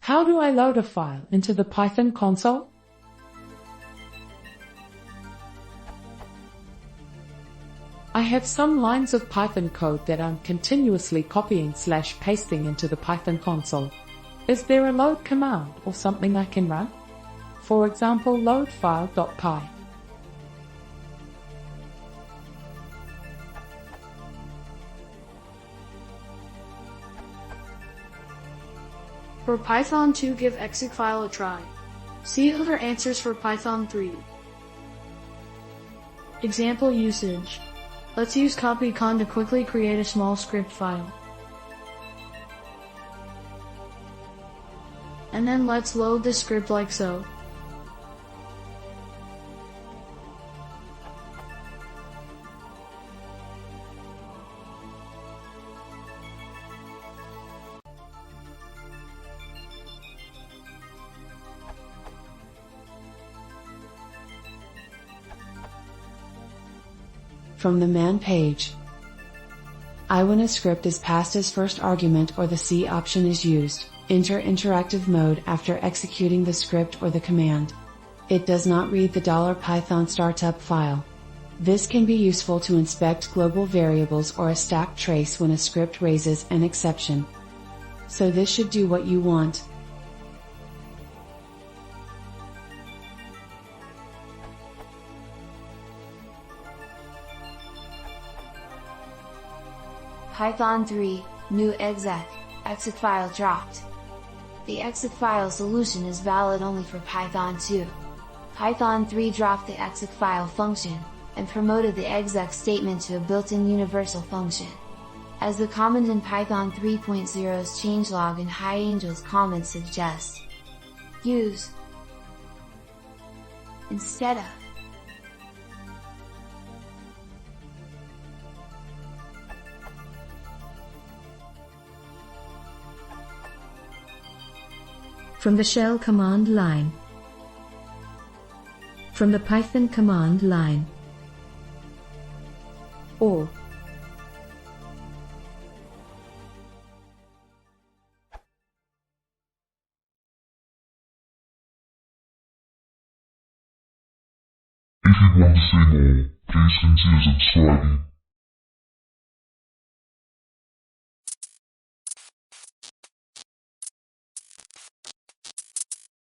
How do I load a file into the Python console? I have some lines of Python code that I'm continuously copying/pasting into the Python console. Is there a load command or something I can run? For example, load file.py. For Python 2, give exec file a try. See other answers for Python 3. Example usage. Let's use copycon to quickly create a small script file. And then let's load the script like so. From the man page. When a script is passed as first argument or the C option is used, enter interactive mode after executing the script or the command. It does not read the $Python startup file. This can be useful to inspect global variables or a stack trace when a script raises an exception. So this should do what you want. Python 3, new exec file dropped. The exec file solution is valid only for Python 2. Python 3 dropped the exec file function, and promoted the exec statement to a built-in universal function. As the comment in Python 3.0's changelog and HiAngel's comments suggest, use instead of. From the shell command line. From the Python command line. Or if you want to see more, please consider subscribing.